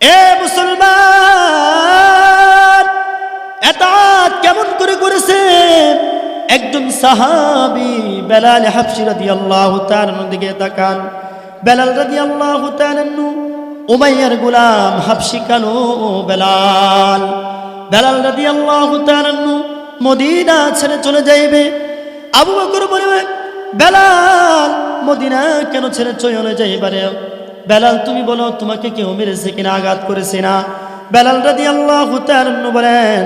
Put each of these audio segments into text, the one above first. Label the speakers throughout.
Speaker 1: এ মুসলমান, এতাত কেমন করে করেছেন? একজন সাহাবী বেলাল হাবশী রাদিয়াল্লাহু তাআলার দিকে তাকান। বেলাল রাদিয়াল্লাহু তাআলা উমাইয়ার গোলাম, হাবশী কালো বেলাল। বেলাল রাদিয়াল্লাহু তাআলা মদিনা ছেড়ে চলে যাইবে। আবু বকর বলবে, বেলাল মদিনা কেন ছেড়ে চলে যাইবারে? বেলাল তুমি বলো, তোমাকে কেউ মেরেছে কিনা, আঘাত করেছে না? বেলাল রাদিয়াল্লাহু তাআলা বলেন,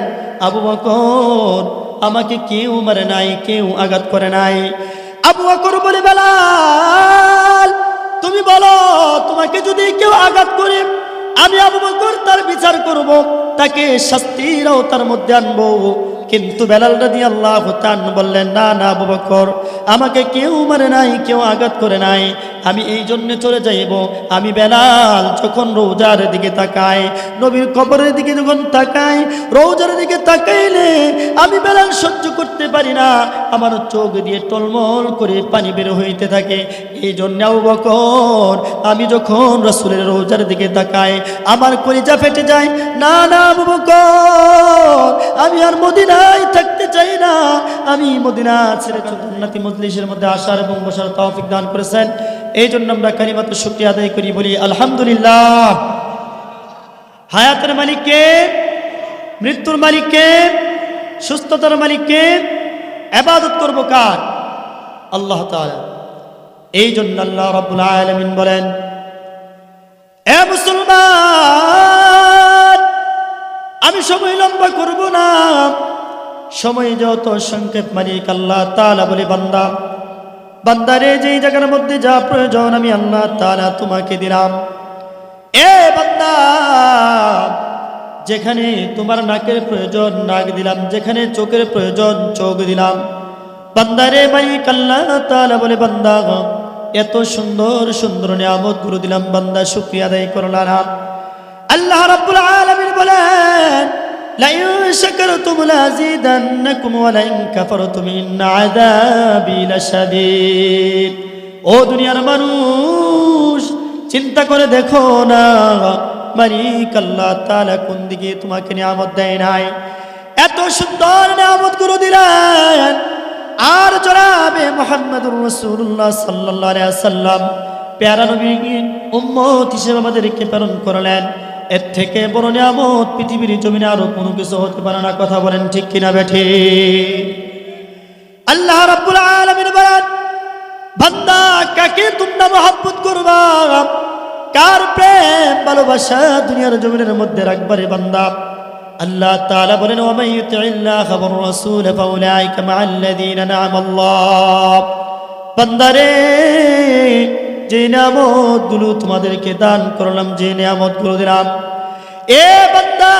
Speaker 1: আবু বকর আমাকে কেউ মারে নাই, কেউ আঘাত করে নাই। আবু বকর বলে, বেলাল তুমি বলো, তোমাকে যদি কেউ আঘাত করে আমি আবু বকর তার বিচার করব, তাকে শাস্তির আওতার মধ্যে আনবো। কিন্তু বেলাল রাদিয়াল্লাহু তাআলা বললেন, না না আবু বকর, আমাকে কেউ মারে নাই, কেউ আঘাত করে নাই, আমি এই জন্য চলে যাইব। আমি বেলাল যখন রওজার দিকে তাকাই, নবীর কবরের দিকে যখন তাকাই, রওজার দিকে তাকাইলে আমি বেলাল সহ্য করতে পারি না, আমার চোখ দিয়ে টলমল করে পানি বের হইতে থাকে। এই জন্য আবু বকর, আমি যখন রাসূলের রওজার দিকে তাকাই আমার কলিজা ফেটে যায়। না না আবু বকর, আমি আর মদিনায় থাকতে চাই না, আমি মদিনা ছেড়ে জান্নাতি মজলিসের মধ্যে আসার এবং বসার তৌফিক দান করেছেন। এই জন্য আমরা কালিমাতু শুকরিয়া আদায় করি, বলি আলহামদুলিল্লাহ। হায়াতের মালিক কে? মৃত্যুর মালিক কে? সুস্থতার মালিক কে? ইবাদত করব কার? আল্লাহ তাআলা। এই জন্য আল্লাহ রাব্বুল আলামিন বলেন, এ মুসলমান, আমি সময় লম্বা করব না, সময় যত সংক্ষেপ মালিক আল্লাহ তাআলা বলে, বান্দা বান্দারে যেই জায়গার মধ্যে যা প্রয়োজন আমি আল্লাহ তাআলা তোমাকে দিলাম। এ বান্দা, যেখানে তোমার নাকের প্রয়োজন নাক দিলাম, যেখানে চোখের প্রয়োজন চোখ দিলাম। বান্দারে মালিক আল্লাহ তাআলা বলে, বান্দা এত সুন্দর সুন্দর নিয়ামত গুলো দিলাম, বান্দা শুকরিয়া আদায় করলা না। আল্লাহ রাব্বুল আলামিন বলেন, লা ইন শাকারতুম লাযিদান্নাকুম ওয়া লা ইন কাফারতুম ইন্না আযাবি লাশাদীদ। ও দুনিয়ার মানুষ, চিন্তা করে দেখো না মালিক আল্লাহ তাআলা কোন দিকে তোমাকে নিয়ামত দেয় নাই? এত সুন্দর নিয়ামত গুলো দিলেন, আর জনাবে মুহাম্মদুর রাসূলুল্লাহ সাল্লাল্লাহু আলাইহি ওয়াসাল্লাম প্যারা নবীকে উম্মত হিসেবে আমাদেরকে প্রেরণ করলেন। এর থেকে বড় নিয়ামত পৃথিবীর জমিনে আরো কোনো কিছু হতে পারে না। কথা বলেন ঠিক কিনা বেঠিক? আল্লাহ রাব্বুল আলামিন বলেন, বান্দা কাকে তোমরা মহব্বত করবা, কার প্রেম ভালোবাসা দুনিয়ার জমিনের মধ্যে রাখবারে বান্দা? আল্লাহ তাআলা বলেন, ওয়া মান ইউতি'িল্লাহ ওয়ার রাসূল ফাউলাইকা মা'আল্লাযীনা না'আমাল্লাহ। বান্দারে, যে নিয়ামতগুলো তোমাদেরকে দান করলাম, যে নিয়ামতগুলো দিলাম, এ বান্দা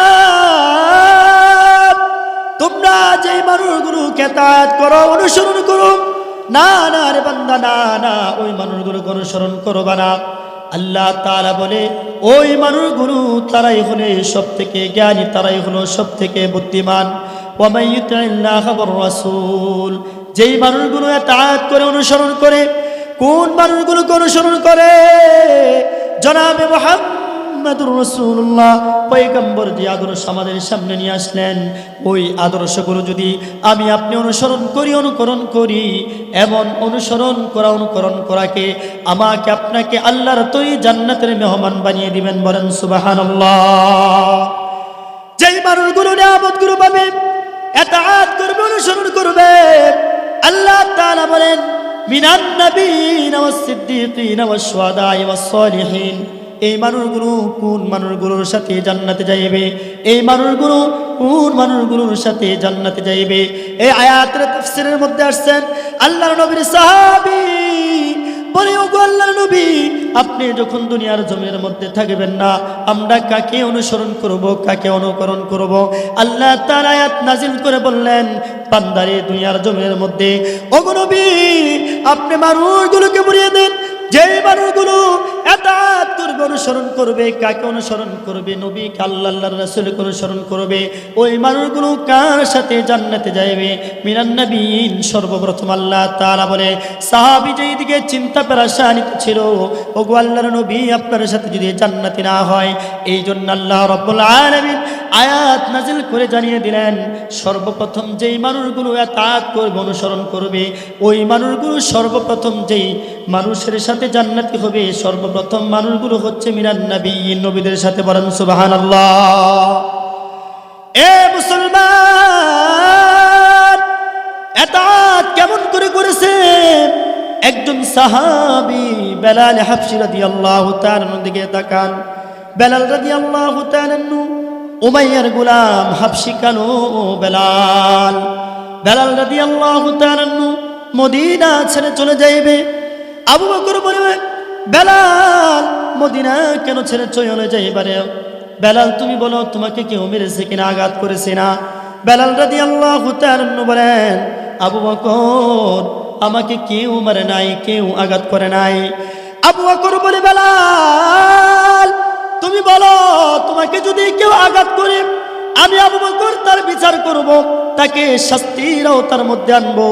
Speaker 1: তোমরা যে মানুষগুলোকে ইতাআত করো, অনুসরণ করো, না না রে বান্দা, না না, ওই মানুষগুলোকে অনুসরণ করবা না। আল্লাহ তাআলা বলে, ওই মানুষগুলো তারাই হলো সবথেকে জ্ঞানী, তারাই হলো সবথেকে বুদ্ধিমান। ওয়া মান ইউতি'িল্লাহ ওয়ার রাসূল, যেই মানুষগুলো ইতাআত করে, অনুসরণ করে, কোন মানুষগুলোকে অনুসরণ করে? জনাবে মুহাম্মদুর রাসূলুল্লাহ পয়গম্বর যে আদর্শ আমাদের সামনে নিয়ে আসলেন, ওই আদর্শগুলো যদি আমি আপনি অনুসরণ করি, অনুকরণ করি, এমন অনুসরণ করাকে আমাকে আপনাকে আল্লাহর তৈরি জান্নাতের মেহমান বানিয়ে দিবেন। বলেন সুবহানাল্লাহ। যেই মানুষগুলো নিয়ামতগুলো পাবে, ইতাআত করবে, অনুসরণ করবে, আল্লাহ তাআলা বলেন, মিনান নাবিয়িনা ওয়াস সিদ্দীকিনা ওয়াস শুহাদা'i ওয়াস সালিহিন। এই মানুষগুলো কোন মানুষগুলোর সাথে জান্নাতে যাইবে? এই মানুষগুলো কোন মানুষগুলোর সাথে জান্নাতে যাইবে? এই আয়াতের তাফসীরের মধ্যে আসছেন, আল্লাহর নবীর সাহাবী বলে, ওগো আল্লাহর নবী, আপনি যখন দুনিয়ার জমিনের মধ্যে থাকবেন না, আমরা কাকে অনুসরণ করব, কাকে অনুকরণ করব? আল্লাহ তাআলা আয়াত নাজিল করে বললেন, বান্দারে দুনিয়ার জমিনের মধ্যে ওগো নবী, আপনি মানুষগুলোকে বুঝিয়ে দেন যেই মানুষগুলো ইতাআত করবে, অনুসরণ করবে, কাকে অনুসরণ করবে? নবীকে, আল্লাহর রাসূলকে অনুসরণ করবে। ওই মানুষগুলো কার সাথে জান্নাতে যাবে? মিনান নবীন। সর্বপ্রথম আল্লাহ তাআলা বলে, সাহাবী যেই দিকে চিন্তা পেরেশানিতে ছিল, ওগো আল্লাহর নবী, আপনার সাথে যদি জান্নাতি না হয়, এই জন্য আল্লাহ রাব্বুল আলামিন আয়াত নাজিল করে জানিয়ে দিলেন, সর্বপ্রথম যেই মানুষগুলো ইতাআত করবে, অনুসরণ করবে, ওই মানুষগুলো সর্বপ্রথম যেই মানুষের সাথে জান্নাতি হবে, সর্বপ্রথম মানুষগুলো হচ্ছে মিনান নবীন, নবীদের সাথে। বলেন সুবহানাল্লাহ। এ মুসলমান, ইতাআত কেমন করে করেছে? একজন সাহাবী বেলাল হাবশী রাদিয়াল্লাহু তাআলার দিকে তাকান। বেলাল রাদিয়াল্লাহু তাআলা উমাইয়ার গোলাম, হাবশী কেন বেলাল? বেলাল রাদিয়াল্লাহু তাআলা মদিনা ছেড়ে চলে যাইবে। আবু বকর বলবে, বেলাল মদিনা কেন ছেড়ে চলে যাইবারে? বেলাল তুমি বলো, তোমাকে কেউ মেরেছে কিনা, আঘাত করেছে না? বেলাল রাদিয়াল্লাহু তাআলা বলেন, আবু বকর, আমাকে কেউ মারে নাই, কেউ আঘাত করে নাই। আবু বকর বলে, বেলাল তুমি বলো, তোমাকে যদি কেউ আঘাত করে, আমি আবু বকর তার বিচার করব, তাকে শাস্তির আওতার মধ্যে আনবো।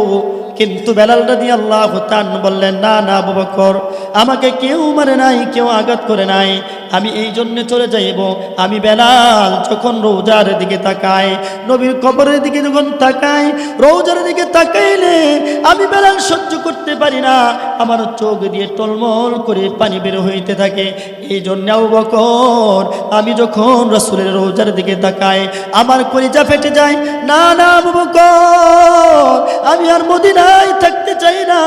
Speaker 1: কিন্তু বেলাল রাদিয়াল্লাহু তাআলা বললেন, না না আবু বকর, আমাকে কেউ মারে নাই, কেউ আঘাত করে নাই, আমি এই জন্য চলে যাইব। আমি বেলাল যখন রওজার দিকে তাকাই, নবীর কবরের দিকে যখন তাকাই, রওজার দিকে তাকাইলে আমি বেলাল সহ্য করতে পারি না, আমার চোখ দিয়ে টলমল করে পানি বের হইতে থাকে। এই জন্য আবু বকর, আমি যখন রাসূলের রওজার দিকে তাকাই, আমার কলিজা ফেটে যায়। না না আবু বকর, আমি আর মদিনায় থাকতে চাই না,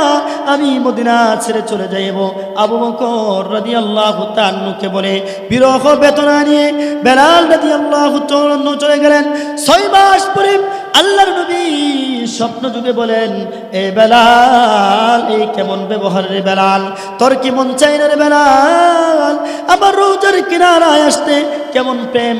Speaker 1: আমি মদিনা ছেড়ে চলে যাইব। আবু বকর রাদিয়াল্লাহু তাআলাকে বলে বিরহ বেদনা নিয়ে বেলাল রাদিয়াল্লাহু তাআলা চলে গেলেন। 6 মাস পরে আল্লাহর নবী স্বপ্ন যুগে বলেন, এ বেলাল, এই কেমন ব্যবহার রে বেলাল? তোর কি মন চাই না রে বেলাল আমার রওজার কিনারায় আসতে? কেমন প্রেম,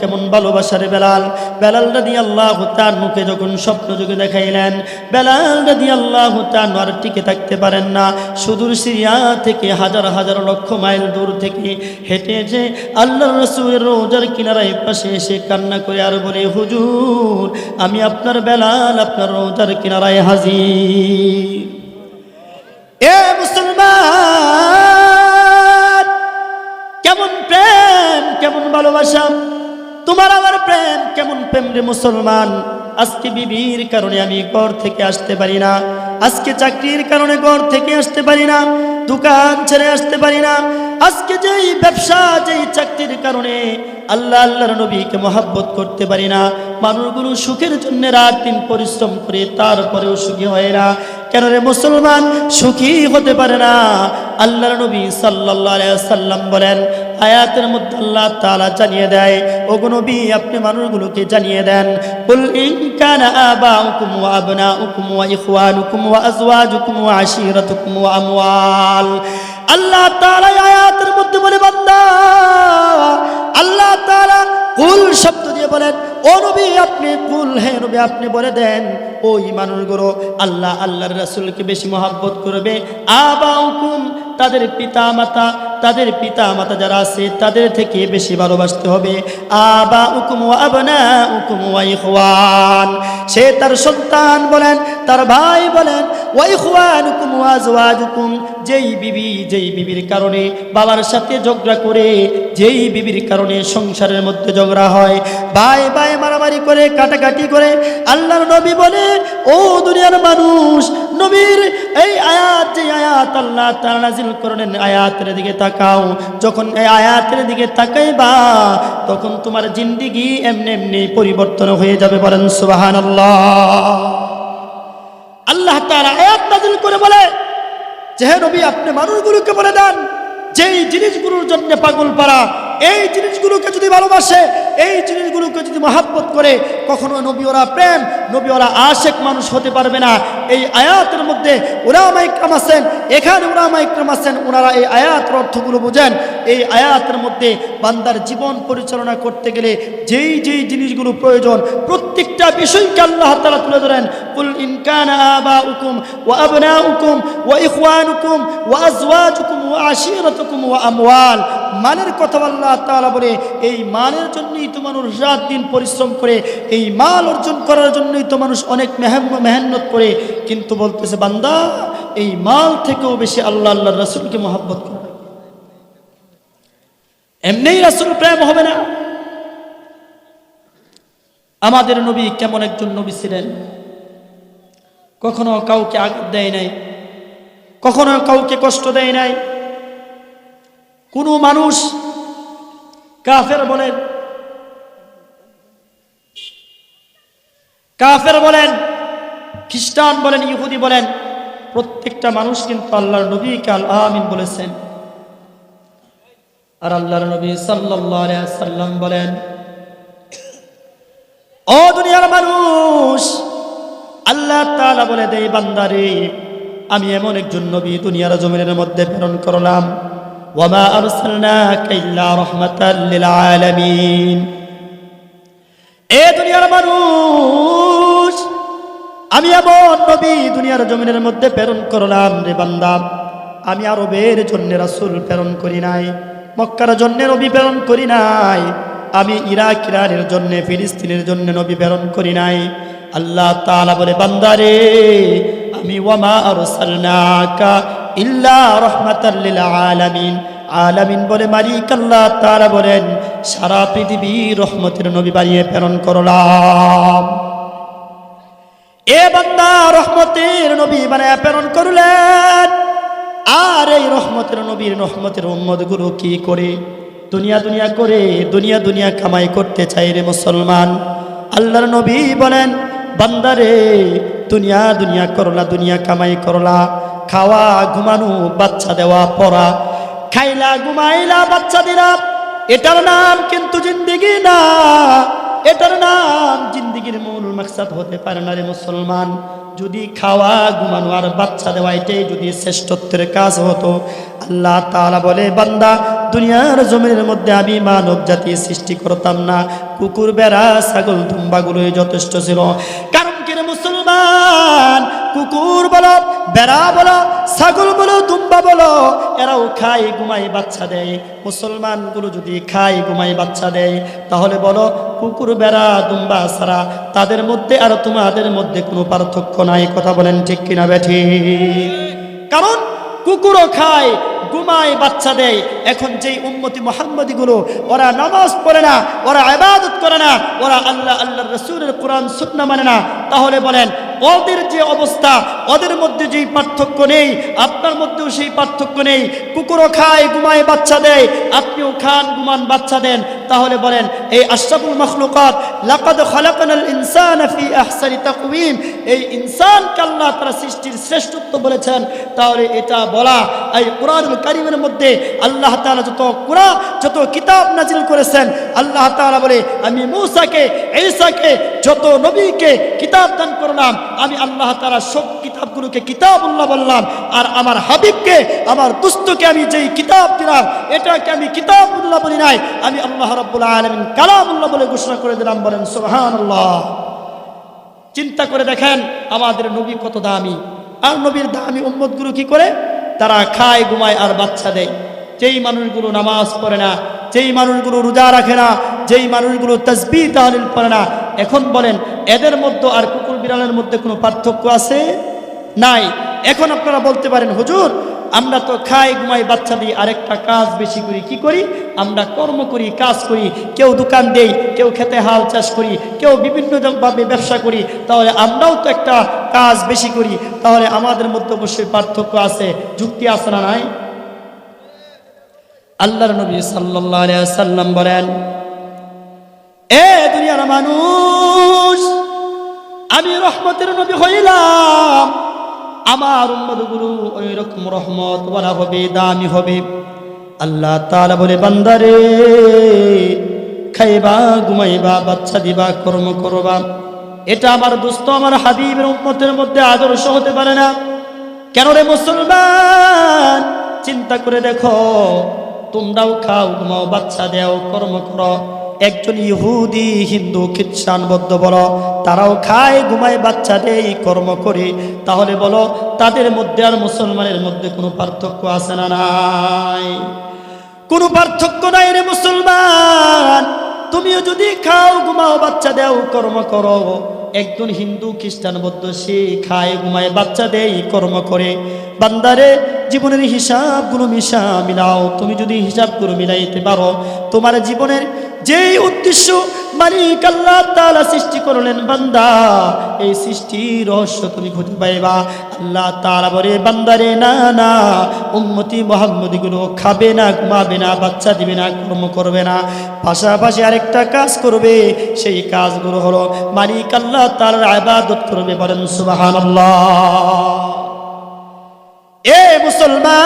Speaker 1: কেমন ভালোবাসা রে বেলাল? বেলাল রাদিয়াল্লাহু তাআলাকে যখন স্বপ্ন যুগে দেখাইলেন, বেলাল রাদিয়াল্লাহু তাআলা আর টিকে থাকতে পারেন না। সুদূর সিরিয়া থেকে হাজার হাজার লক্ষ মাইল দূর থেকে হেঁটে যে আল্লাহর রাসূলের রওজার কিনারায় পাশে এসে কান্না করে আর বলে, হুজুর, আমি আপনার বেলাল, আপনার রওজার কিনারায় হাজির। এ মুসলমান, কেমন প্রেম, কেমন ভালোবাসা, তোমার আমার প্রেম, কেমন প্রেম রে মুসলমান। আজকে বিবির কারণে আমি ঘর থেকে আসতে পারি না, আজকে চাকরির কারণে ঘর থেকে আসতে পারি না, দোকান ছেড়ে আসতে পারি না, আজকে যেই ব্যবসা, যেই চাকরির কারণে আল্লাহর নবীকে মহব্বত করতে পারি না। মানুষগুলো সুখের জন্য রাত দিন পরিশ্রম করে, তারপরেও সুখী হয় না। কেন রে মুসলমান সুখী হতে পারে না? আল্লাহর নবী সাল্লাল্লাহু আলাইহি ওয়াসাল্লাম বলেন, আয়াতের মধ্যে আল্লাহ তাআলা জানিয়ে দেয়, ওগো নবী, আপনি মানুষগুলোকে জানিয়ে দেন, কুল ইন কানা আবাউকুম ওয়া আবনাউকুম ওয়া ইখওয়ানুকুম ওয়া আজওয়াজুকুম ওয়া আশীরাতুকুম ওয়া আমওয়াল। আল্লাহ তাআলা আয়াতের মধ্যে বলে, বান্দা, আল্লাহ তাআলা কুল শব্দ দিয়ে বলেন, ও নবী আপনি কুল, হে নবী আপনি বলে দেন, ওই মানুষগুলো আল্লাহর রাসূলকে বেশি মহব্বত করবে। আবাউকুম, তাদের পিতা মাতা যারা আছে তাদের থেকে বেশি ভালোবাসতে হবে। আবাউকুম ওয়া আবনাউকুম ওয়া ইখওয়ান, সে তার সন্তান বলেন, তার ভাই বলেন, ওয়া ইখওয়ানুকুম ওয়া আজওয়াজুকুম, যেই বিবির কারণে বাবার সাথে ঝগড়া করে, যেই বিবির কারণে সংসারের মধ্যে ঝগড়া হয়, ভাই মারামারি করে, কাটাকাটি করে, আল্লাহর নবী বলে, ও দুনিয়ার মানুষ, নবীর এই আয়াত, যে আয়াত আল্লাহ তাআলা নাযিল করেন, আয়াতের দিকে তাকাও। যখন এই আয়াতের দিকে তাকাইবা, তখন তোমার জিন্দেগি এমনি এমনি পরিবর্তন হয়ে যাবে। বলেন সুবহানাল্লাহ। আল্লাহ তাআলা আয়াত নাযিল করে বলে যে, হে নবী আপনি মানুষগুলোকে বলে দেন, যেই জিনিসগুলোর জন্য পাগল পারা, এই জিনিসগুলোকে যদি ভালোবাসে, এই জিনিসগুলোকে যদি মহাব্বত করে, কখনো নবী ওরা প্রেম, নবী ওরা আশেক মানুষ হতে পারবে না। এই আয়াতের মধ্যে উলামা ইকরাম আছেন, এখানে উলামা ইকরাম আছেন, ওনারা এই আয়াতের অর্থগুলো বুঝেন। এই আয়াতের মধ্যে বান্দার জীবন পরিচালনা করতে গেলে যেই যেই জিনিসগুলো প্রয়োজন, প্রত্যেকটা বিষয়কে আল্লাহ তাআলা তুলে ধরেন। কুল ইন কানা আবাউকুম ওয়া আবনাউকুম ওয়া ইখওয়ানুকুম ওয়া আজওয়াজুকুম ওয়া আশিরাতুকুম ওয়া আমওয়াল। মালের কথা আল্লাহ তাআলা বলে, এই মালের জন্যই তো মানুষ রাত দিন পরিশ্রম করে, এই মাল অর্জন করার জন্যই তো মানুষ অনেক মেহনত করে। কিন্তু বলতেছে বান্দা, এই মাল থেকেও বেশি আল্লাহ আল্লাহর রাসূলকে মহব্বত করে। এমনিই রাসূল প্রেম হবে না। আমাদের নবী কেমন একজন নবী ছিলেন, কখনো কাউকে আঘাত দেয় নাই, কখনো কাউকে কষ্ট দেয় নাই। কোনো মানুষ কাফের বলেন, খ্রিস্টান বলেন, ইহুদি বলেন, প্রত্যেকটা মানুষ কিন্তু আল্লাহর নবীকে আল আমিন বলেছেন। আর আল্লাহর নবী সাল্লাল্লাহু আলাইহি ওয়াসাল্লাম বলেন, ও দুনিয়ার মানুষ, আল্লাহ তাআলা বলে দেয় বান্দারে, আমি এমন একজন নবী দুনিয়ার জমিনের মধ্যে প্রেরণ করলাম, ওয়া মা আরসালনাকা ইল্লা রাহমাতাল লিল আলামিন। এ দুনিয়ার মানুষ, আমি এমন নবী দুনিয়ার জমিনের মধ্যে প্রেরণ করলাম রে বান্দা, আমি আরবের জন্য রাসূল প্রেরণ করি নাই, মক্কার জন্য নবী প্রেরণ করি নাই, আমি ইরাকের জন্য, ফিলিস্তিনের জন্য নবী প্রেরণ করি নাই। আল্লাহ তাআলা বলে বান্দারে, আমি ওয়া মা আরসালনাকা ইল্লা রাহমাতাল লিল আলামিন। আলামিন বলে মালিক আল্লাহ তাআলা বলেন, সারা পৃথিবীর রহমতের নবী বানিয়ে প্রেরণ করলাম। এ বান্দা, রহমতের নবী বানিয়ে প্রেরণ করলেন। আর এই রহমতের নবীর রহমতের উম্মতগুলো কি করে? দুনিয়া করে, দুনিয়া কামাই করতে চাই রে মুসলমান। আল্লাহর নবী বলেন, বান্দারে, দুনিয়া করলা, দুনিয়া কামাই করলা, খাওয়া, ঘুমানো, বাচ্চা দেওয়া, পড়া, খাইলা, ঘুমাইলা, বাচ্চা দিলা, এটার নাম কিন্তু জিন্দেগি না। এটার নাম জিন্দেগির মূল মাকসাদ হতে পারে না রে মুসলমান। যদি খাওয়া, ঘুমানো আর বাচ্চা দেওয়া এটাই যদি শ্রেষ্ঠত্বের কাজ হতো, আল্লাহ তাআলা বলে বান্দা, দুনিয়ার জমিনের মধ্যে আমি মানব জাতি সৃষ্টি করতাম না। কুকুর, বেড়া, ছাগল, দুম্বাগুলোই যথেষ্ট ছিল। কারণ কি রে মুসলমান, কুকুর বলো, বেড়া বলো, ছাগল বলো, দুম্বা বলো, এরাও খায়, ঘুমায়, বাচ্চা দেয়। মুসলমানগুলো যদি খায়, ঘুমায়, বাচ্চা দেয়, তাহলে বলো কুকুর, বেড়া, দুম্বা ছাড়া তাদের মধ্যে আর তোমাদের মধ্যে কোনো পার্থক্য নাই। কথা বলেন ঠিক কিনা বেঠিক? কারণ কুকুরও খায়, ঘুমায়, বাচ্চা দেয়। এখন যেই উম্মতি মুহাম্মাদীগুলো, ওরা নামাজ পড়ে না, ওরা ইবাদত করে না, ওরা আল্লাহর রাসূলের কোরআন সুন্নাহ মানে না, তাহলে বলেন ওদের যে অবস্থা, ওদের মধ্যে যেই পার্থক্য নেই, আপনার মধ্যেও সেই পার্থক্য নেই। কুকুরও খায়, ঘুমায়, বাচ্চা দেয়, আপনিও খান, ঘুমান, বাচ্চা দেন। তাহলে বলেন এই আশরাফুল মাখলুকাত, লাকাদ খালাকনাল ইনসানা ফি আহসানি তাকওয়িম, এই ইনসানকে আল্লাহ তাআলা সৃষ্টির শ্রেষ্ঠত্ব বলেছেন। তাহলে এটা বলা, এই কোরআনুল কারীমের মধ্যে আল্লাহ তাআলা যত কিতাব নাজিল করেছেন, আল্লাহ তাআলা বলে আমি মূসাকে, ঈসাকে, যত নবীকে কিতাব দান করলাম, আমি আল্লাহ তাআলা সব কিতাবগুলোকে কিতাবুল্লাহ বললাম। আর আমার হাবিবকে, আমার দুস্থকে আমি যেই কিতাব দিলাম, এটাকে আমি কিতাবুল্লাহ বলি নাই, আমি আল্লাহ রাব্বুল আলামিন কালামুল্লাহ বলে ঘোষণা করে দিলাম। বলেন সুবহানাল্লাহ। চিন্তা করে দেখেন আমাদের নবী কত দামি। আর নবীর দামি উম্মতগুলো কি করে? তারা খায়, ঘুমায় আর বাচ্চা দেয়। যেই মানুষগুলো নামাজ পড়ে না, যেই মানুষগুলো রোজা রাখে না, যেই মানুষগুলো তাসবিহ তাহলিল পড়ে না, এখন বলেন এদের মধ্যে আর কুকুর বিড়ালের মধ্যে কোনো পার্থক্য আছে? নাই। এখন আপনারা বলতে পারেন হুজুর, আমরা তো খাই, ঘুমাই, বাচ্চা দিই, আরেকটা কাজ বেশি করি। কি করি? আমরা কর্ম করি, কাজ করি। কেউ দোকান দেই, কেউ খেতে হাল চাষ করি, কেউ বিভিন্নভাবে ব্যবসা করি। তাহলে আমরাও তো একটা কাজ বেশি করি, তাহলে আমাদের মধ্যে অবশ্যই পার্থক্য আছে। যুক্তি আছে না নাই? আল্লাহর নবী সাল্লাল্লাহু আলাইহি ওয়াসাল্লাম বলেন, এ দুনিয়ার মানুষ, আমি রহমতের নবী হইলাম, আমার উম্মতগুলো ওই রকম রহমত ওয়ালা হবে, দামি হবে। আল্লাহ তাআলা বলে বান্দারে, খাইবা, ঘুমাইবা, বাচ্চা দিবা, কর্ম করবা। এটা আমার দোস্ত, আমার হাবিবের উম্মতের মধ্যে আদর্শ হতে পারে না? কেন রে মুসলমান? চিন্তা করে দেখো, তোমরাও খাও, ঘুমাও, বাচ্চা দেও, কর্ম করো। একজন ইহুদি, হিন্দু, খ্রিস্টান, বৌদ্ধ বলো, তারাও খায়, ঘুমায়, বাচ্চা দেয়, কর্ম করে। তাহলে বলো, তাদের মধ্যে আর মুসলমানের মধ্যে কোনো পার্থক্য আছে না নাই? কোনো পার্থক্য নাই রে মুসলমান। তুমিও যদি খাও, ঘুমাও, বাচ্চা দেও, কর্ম করো, একজন হিন্দু, খ্রিস্টান, বৌদ্ধ সে খায়, ঘুমায়, বাচ্চা দেয়, কর্ম করে। বান্দারে, জীবনের হিসাবগুলো মিলাও। তুমি যদি হিসাবগুলো মিলাইতে পারো, তোমার জীবনের যেই উদ্দেশ্য মালিক আল্লাহ তাআলা সৃষ্টি করলেন বান্দা, এই সৃষ্টির রহস্য তুমি খুঁজে পাইবা। আল্লাহ তাআলা বলে, বান্দারে না না, উম্মতি মুহাম্মদী গুলো খাবে না, ঘুমাবে না, বাচ্চা দিবে না, কর্ম করবে না, পাশাপাশি আরেকটা কাজ করবে। সেই কাজগুলো হলো মালিক আল্লাহ তাআলার ইবাদত করবে। বলেন সুবহানাল্লাহ। এ মুসলমান,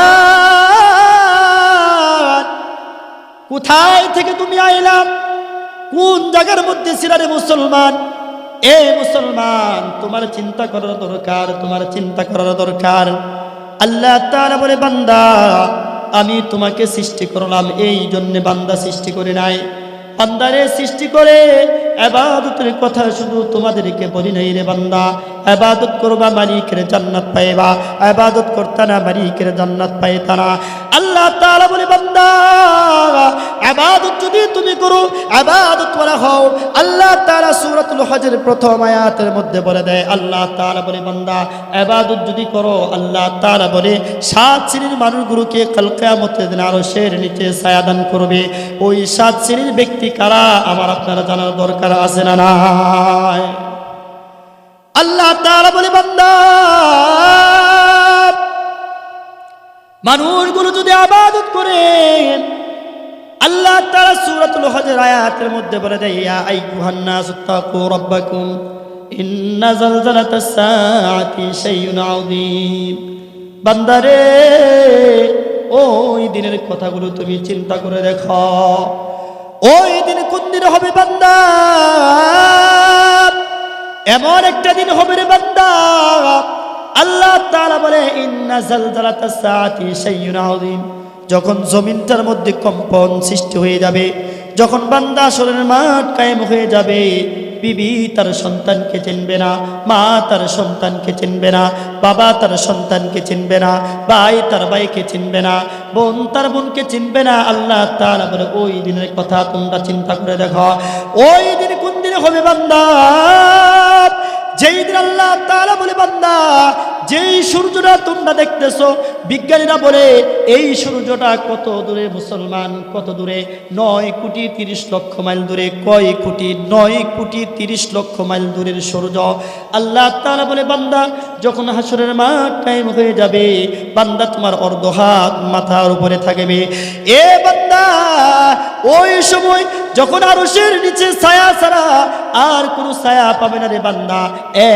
Speaker 1: কোথায় থেকে তুমি আইলা? কোন জায়গার মধ্যে ছিলা রে মুসলমান? এ মুসলমান, তোমার চিন্তা করার দরকার, তোমার চিন্তা করার দরকার। আল্লাহ তাআলা বলে, বান্দা আমি তোমাকে সৃষ্টি করলাম, এই জন্য বান্দা সৃষ্টি করে নাই। বান্দারে সৃষ্টি করে ইবাদতের কথা শুধু তোমাদেরকে বলি নাই রে বান্দা। ইবাদত করবা, মালিকের জান্নাত পাইবা। ইবাদত করতা না, মালিকের জান্নাত পাইতা না। আল্লাহ তাআলা বলে, বান্দা ইবাদত যদি তুমি করো, ইবাদত ওয়ালা হও, আল্লাহ তাআলা সূরাতুল হজের প্রথম আয়াতের মধ্যে বলে দেয়, আল্লাহ তাআলা বলে, বান্দা ইবাদত যদি করো, আল্লাহ তাআলা বলে 7 শ্রেণীর মানুষগুলোকে কাল কিয়ামতের দিন আরশের নিচে ছায়া দান করবে। ওই 7 শ্রেণীর ব্যক্তি কারা আমার আপনারা জানার দরকার আছে না নাই? আল্লাহ তাআলা বলে, বান্দা মানুষগুলো যদি ইবাদত করে, আল্লাহ তাআলা সূরাতুল হজের আয়াতের মধ্যে বলে দেয়, ইয়া আইয়ুহান নাসু তাকু রাব্বাকুম ইন্না যালজালাতাস সাআতি শাইউন আযীম। বান্দারে, ওই দিনের কথাগুলো তুমি চিন্তা করে দেখো। ওই দিন কোন দিন হবে বান্দা? এমন একটা দিন হবে রে বান্দা, আল্লাহ তাআলা বলে, ইন্না যালজালাতাস সাআতি শাইউন আযীম। যখন জমিনটার মধ্যে কম্পন সৃষ্টি হয়ে যাবে, যখন বান্দা আসরের মাঠ কায়েম হয়ে যাবে, বিবি তার সন্তানকে চিনবে না, মা তার সন্তানকে চিনবে না, বাবা তার সন্তানকে চিনবে না, ভাই তার ভাইকে চিনবে না, বোন তার বোনকে চিনবে না। আল্লাহ তাআলা বলে, ওই দিনের কথা তোমরা চিন্তা করে দেখো। ওই দিন কোন দিনে হবে বান্দা? যেই দিন আল্লাহ তাআলা বলে, বান্দা যেই সূর্যটা তোমরা দেখতেছো, বিজ্ঞানীরা বলে এই সূর্যটা কত দূরে মুসলমান, কত দূরে? 9,30,00,000 মাইল দূরে। কয় কোটি? 9,30,00,000 মাইল দূরের সূর্য। আল্লাহ তাআলা বলে, বান্দা যখন হাসরের মাঠ কায়েম হয়ে যাবে, বান্দা তোমার অর্ধ হাত মাথার উপরে থাকবে। এ বান্দা, ওই সময় যখন আরশের নিচে ছায়া ছাড়া আর কোনো ছায়া পাবে না রে বান্দা,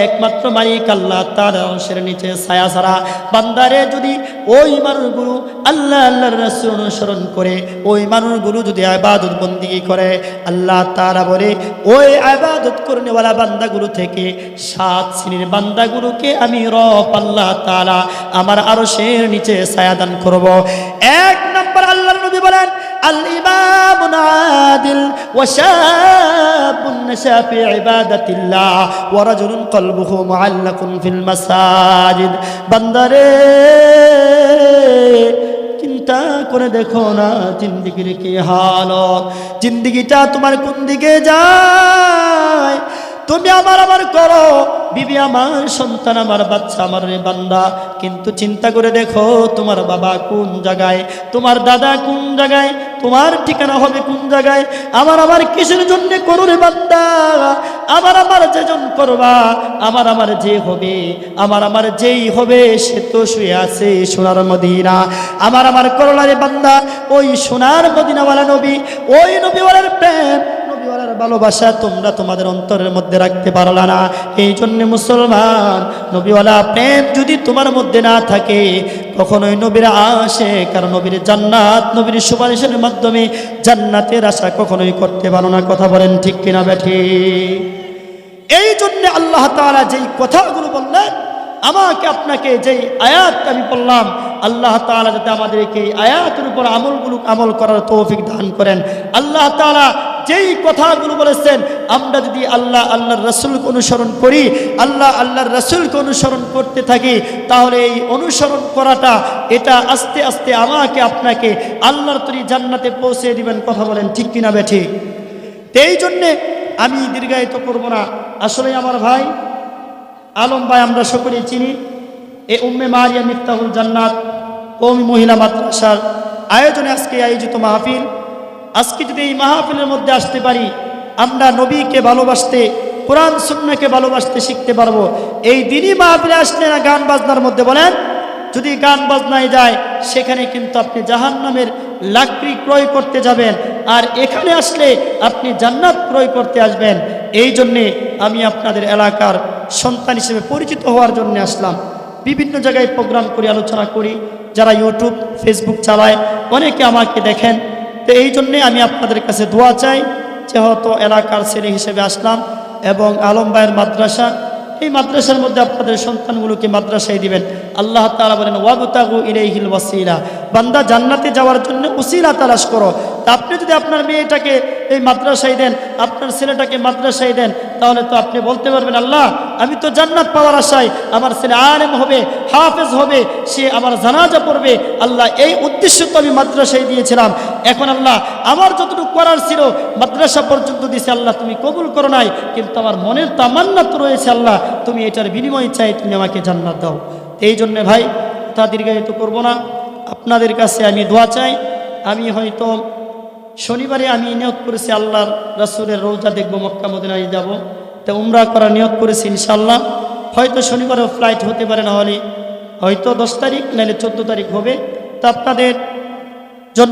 Speaker 1: একমাত্র মালিক আল্লাহ তাআলা আরশের নিচে ছায়া ছাড়া। বান্দারে, যদি ওই মানুষগুলো আল্লাহ আল্লাহর রাসূল অনুসরণ করে, ওই মানুষগুলো যদি ইবাদত বন্দেগী করে, আল্লাহ তাআলা বলে, ওই ইবাদত করনেওয়ালা বান্দাগুলো থেকে 7 শ্রেণীর বান্দাগুলোকে আমি রব আল্লাহ তাআলা আমার আরশের নিচে ছায়া দান করব। 1 নম্বর আল্লাহর নবী বলেন, আল ইমামুন আদিল ওয়া শাবুন নাশা ফি ইবাদাতিল্লাহ ওয়া রাজুলুন কলবুহু মুআল্লাকুন ফিল মাসাজিদ। বান্দারে, চিন্তা করে দেখো না জিন্দেগির কি হালত, জিন্দেগিটা তোমার কোন দিকে যায়। তুমি আমার করো, বিবি আমার, সন্তান আমার, বাচ্চা আমার রে বান্দা, কিন্তু চিন্তা করে দেখো তোমার বাবা কোন জায়গায়, তোমার দাদা কোন জায়গায়, তোমার ঠিকানা হবে কোন জায়গায়। আমার কিসের জন্য করো রে বান্দা? আমার যেজন করবা, আমার যে হবে, আমার যেই হবে সে তো শুয়ে আছে সোনার মদিনা। আমার করলা রে বান্দা, ওই সোনার মদিনাওয়ালা নবী, ওই নবীওয়ালার প্রেম, নবীওয়ালার ভালোবাসা তোমরা তোমাদের অন্তরের মধ্যে রাখতে পারলা না। এই জন্য মুসলমান, নবীওয়ালা প্রেম যদি তোমার মধ্যে না থাকে, কখনোই নবীর আশিক আর নবীর জান্নাত নবীর সুপারিশের মাধ্যমে জান্নাতের আশা কখনোই করতে পারো না। কথা বলেন ঠিক কিনা বেঠিক? এই জন্য আল্লাহ তাআলা যেই কথাগুলো বললেন, আমাকে আপনাকে যেই আয়াত আমি বললাম, আল্লাহ তাআলা যাতে আমাদেরকে এই আয়াতের উপর আমল করার তৌফিক দান করেন। আল্লাহ তাআলা যেই কথাগুলো বলেছেন, আমরা যদি আল্লাহর রাসূলকে অনুসরণ করি, আল্লাহর রাসূলকে অনুসরণ করতে থাকি, তাহলে এই অনুসরণ করাটা এটা আস্তে আস্তে আমাকে আপনাকে আল্লাহর তৈরি জান্নাতে পৌঁছে দিবেন। কথা বলেন ঠিক কিনা বেঠিক? এই জন্যে আমি দীর্ঘায়িত করব না। আসলে আমার ভাই আলম ভাই আমরা সকলেই চিনি, এই উম্মে মারিয়া মিফতাহুল জান্নাত কওমি মহিলা মাদ্রাসার আয়োজনে আজকে আয়োজিত মাহফিল। আজকে যদি এই মাহফিলের মধ্যে আসতে পারি, আমরা নবীকে ভালোবাসতে, কোরআন সুন্নাহকে ভালোবাসতে শিখতে পারবো। এই দিনই মাহফিলে আসলে না গান বাজনার মধ্যে বলেন, যদি গান বাজনায় যায় সেখানে কিন্তু আপনি জাহান্নামের লাকড়ি ক্রয় করতে যাবেন, আর এখানে আসলে আপনি জান্নাত ক্রয় করতে আসবেন। এই জন্যে আমি আপনাদের এলাকার সন্তান হিসেবে পরিচিত হওয়ার জন্য আসলাম। বিভিন্ন জায়গায় প্রোগ্রাম করি, আলোচনা করি। যারা ইউটিউব ফেসবুক চালায় অনেকে আমাকে দেখেন। তো এই জন্যে আমি আপনাদের কাছে দোয়া চাই, যেহেতু এলাকার ছেলে হিসেবে আসলাম এবং আলম ভাইয়ের মাদ্রাসা, এই মাদ্রাসার মধ্যে আপনাদের সন্তানগুলোকে মাদ্রাসায় দিবেন। আল্লাহ তাআলা বলেন ওয়াবতাগু ইলাইহিল ওয়াসিলা, বান্দা জান্নাতে যাওয়ার জন্য উসিলা তালাশ করো। তা আপনি যদি আপনার মেয়েটাকে এই মাদ্রাসায় দেন, আপনার ছেলেটাকে মাদ্রাসায় দেন, তাহলে তো আপনি বলতে পারবেন আল্লাহ আমি তো জান্নাত পাওয়ার আশায় আমার ছেলে আলেম হবে, হাফেজ হবে, সে আমার জানাজা পড়বে। আল্লাহ এই উদ্দেশ্য তো আমি মাদ্রাসায় দিয়েছিলাম, এখন আল্লাহ আমার যতটুকু করার ছিল মাদ্রাসা পর্যন্ত দিয়েছে, আল্লাহ তুমি কবুল করো নাই, কিন্তু আমার মনের তামান্না তো রয়েছে, আল্লাহ তুমি এটার বিনিময় চাই, তুমি আমাকে জান্নাত দাও। এই জন্যে ভাই তা দীর্ঘায়িত করব না, আপনাদের কাছে আমি দোয়া চাই। আমি হয়তো শনিবারে আমি নিয়ত করেছি আল্লাহর রাসূলের রওজা দেখবো, মক্কা মদিনায় যাব, তা উমরা করার নিয়ত করেছি ইনশাআল্লাহ। হয়তো শনিবারেও ফ্লাইট হতে পারে, না হলে হয়তো 10 তারিখ নাহলে 14 তারিখ হবে। তা আপনাদের